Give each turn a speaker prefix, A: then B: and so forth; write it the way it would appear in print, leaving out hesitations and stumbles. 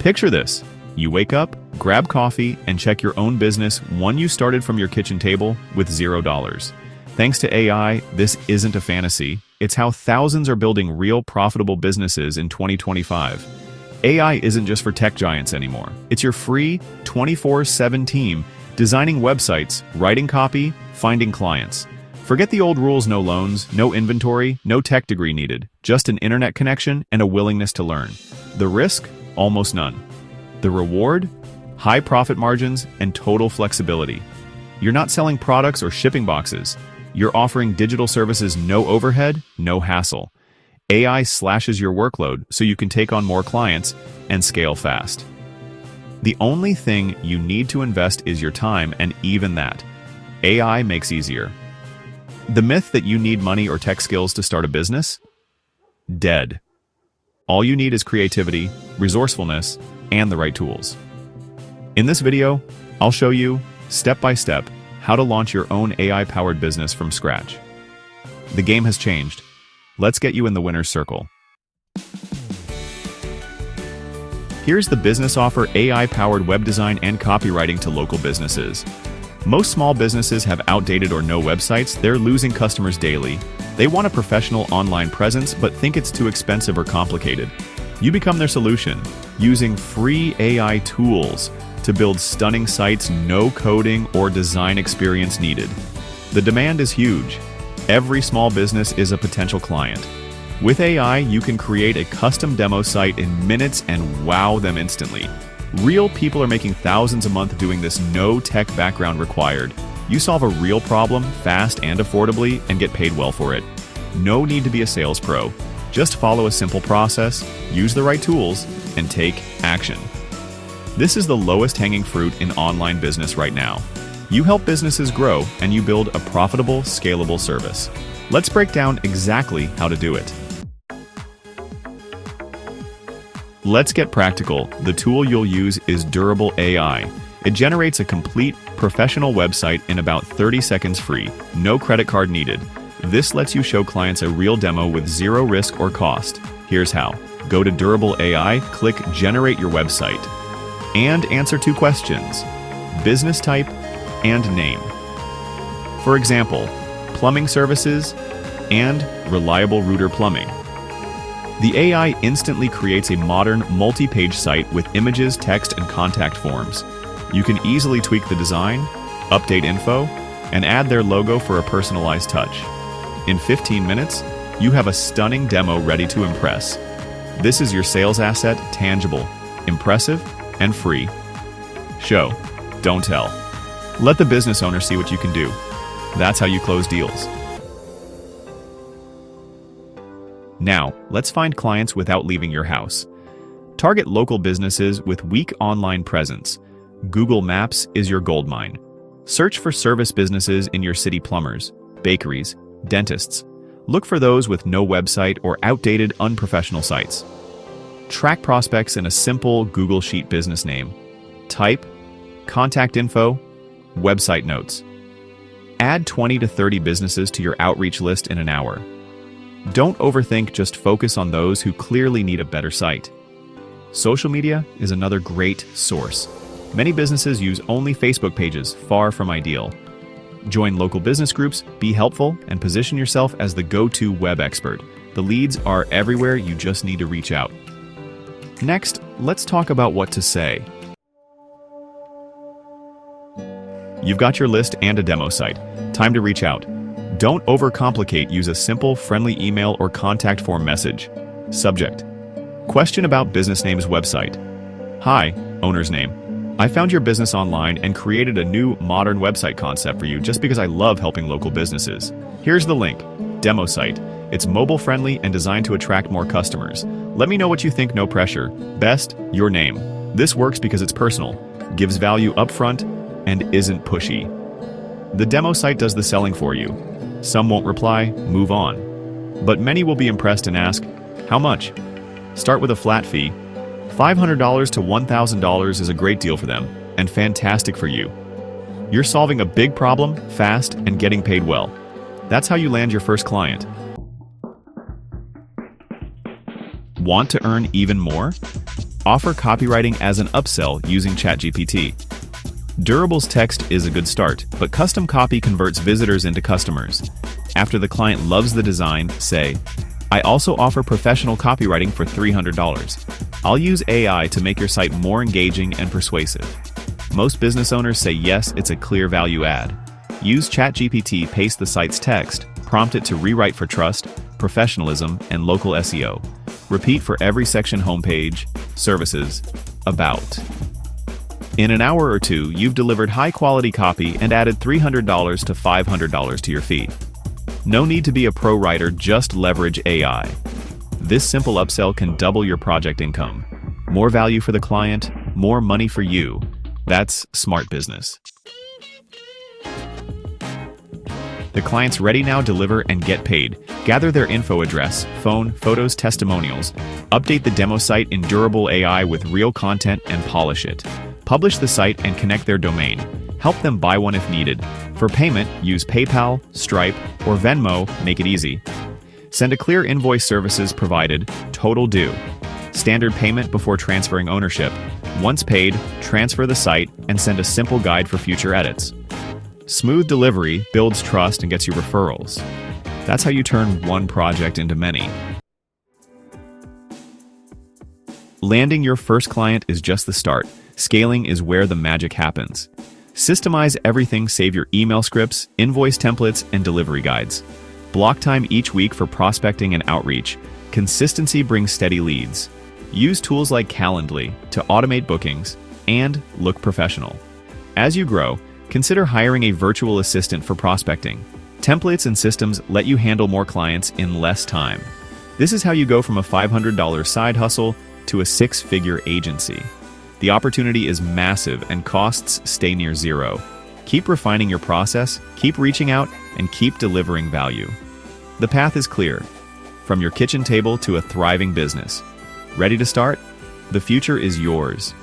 A: Picture this. You wake up, grab coffee, and check your own business, one you started from your kitchen table with $0. Thanks to AI, this isn't a fantasy. It's how thousands are building real profitable businesses in 2025. AI isn't just for tech giants anymore. It's your free 24/7 team designing websites, writing copy, finding clients. Forget the old rules: no loans, no inventory, no tech degree needed, just an internet connection and a willingness to learn. The risk? Almost none. The reward? High profit margins and total flexibility. You're not selling products or shipping boxes. You're offering digital services, no overhead, no hassle. AI slashes your workload so you can take on more clients and scale fast. The only thing you need to invest is your time, and even that, AI makes easier. The myth that you need money or tech skills to start a business? Dead. All you need is creativity, resourcefulness, and the right tools. In this video, I'll show you, step by step, how to launch your own AI-powered business from scratch. The game has changed. Let's get you in the winner's circle. Here's the business offer: AI-powered web design and copywriting to local businesses. Most small businesses have outdated or no websites. They're losing customers daily. They want a professional online presence but think it's too expensive or complicated. You become their solution, using free AI tools to build stunning sites, no coding or design experience needed. The demand is huge. Every small business is a potential client. With AI, you can create a custom demo site in minutes and wow them instantly. Real people are making thousands a month doing this, no tech background required. You solve a real problem fast and affordably and get paid well for it. No need to be a sales pro. Just follow a simple process, use the right tools, and take action. This is the lowest hanging fruit in online business right now. You help businesses grow and you build a profitable, scalable service. Let's break down exactly how to do it. Let's get practical. The tool you'll use is Durable AI. It generates a complete, professional website in about 30 seconds free. No credit card needed. This lets you show clients a real demo with zero risk or cost. Here's how. Go to Durable AI, click Generate Your Website, and answer 2 questions: business type and name. For example, plumbing services and reliable router plumbing. The AI instantly creates a modern, multi-page site with images, text, and contact forms. You can easily tweak the design, update info, and add their logo for a personalized touch. In 15 minutes, you have a stunning demo ready to impress. This is your sales asset: tangible, impressive, and free. Show, don't tell. Let the business owner see what you can do. That's how you close deals. Now, let's find clients without leaving your house. Target local businesses with weak online presence. Google Maps is your goldmine. Search for service businesses in your city: plumbers, bakeries, dentists. Look for those with no website or outdated, unprofessional sites. Track prospects in a simple Google Sheet business name. Type, contact info, website notes. Add 20 to 30 businesses to your outreach list in an hour. Don't overthink, just focus on those who clearly need a better site. Social media is another great source. Many businesses use only Facebook pages, far from ideal. Join local business groups, be helpful, and position yourself as the go-to web expert. The leads are everywhere, you just need to reach out. Next, let's talk about what to say. You've got your list and a demo site. Time to reach out. Don't overcomplicate, use a simple, friendly email or contact form message. Subject: question about business name's website. Hi, owner's name. I found your business online and created a new, modern website concept for you just because I love helping local businesses. Here's the link. Demo site. It's mobile-friendly and designed to attract more customers. Let me know what you think, no pressure. Best, your name. This works because it's personal, gives value upfront, and isn't pushy. The demo site does the selling for you. Some won't reply, move on. But many will be impressed and ask, how much? Start with a flat fee. $500 to $1,000 is a great deal for them, and fantastic for you. You're solving a big problem, fast, and getting paid well. That's how you land your first client. Want to earn even more? Offer copywriting as an upsell using ChatGPT. Durable's text is a good start, but custom copy converts visitors into customers. After the client loves the design, say, "I also offer professional copywriting for $300. I'll use AI to make your site more engaging and persuasive." Most business owners say yes, it's a clear value add. Use ChatGPT, paste the site's text, prompt it to rewrite for trust, professionalism, and local SEO. Repeat for every section: homepage, services, about. In an hour or two, you've delivered high-quality copy and added $300 to $500 to your fee. No need to be a pro writer, just leverage AI. This simple upsell can double your project income. More value for the client, more money for you. That's smart business. The client's ready now. Deliver and get paid. Gather their info: address, phone, photos, testimonials. Update the demo site in Durable AI with real content and polish it. Publish the site and connect their domain. Help them buy one if needed. For payment, use PayPal, Stripe, or Venmo. Make it easy. Send a clear invoice: services provided, total due. Standard payment before transferring ownership. Once paid, transfer the site and send a simple guide for future edits. Smooth delivery builds trust and gets you referrals. That's how you turn one project into many. Landing your first client is just the start. Scaling is where the magic happens. Systemize everything: save your email scripts, invoice templates, and delivery guides. Block time each week for prospecting and outreach. Consistency brings steady leads. Use tools like Calendly to automate bookings and look professional. As you grow, consider hiring a virtual assistant for prospecting. Templates and systems let you handle more clients in less time. This is how you go from a $500 side hustle to a six-figure agency. The opportunity is massive and costs stay near zero. Keep refining your process, keep reaching out, and keep delivering value. The path is clear. From your kitchen table to a thriving business. Ready to start? The future is yours.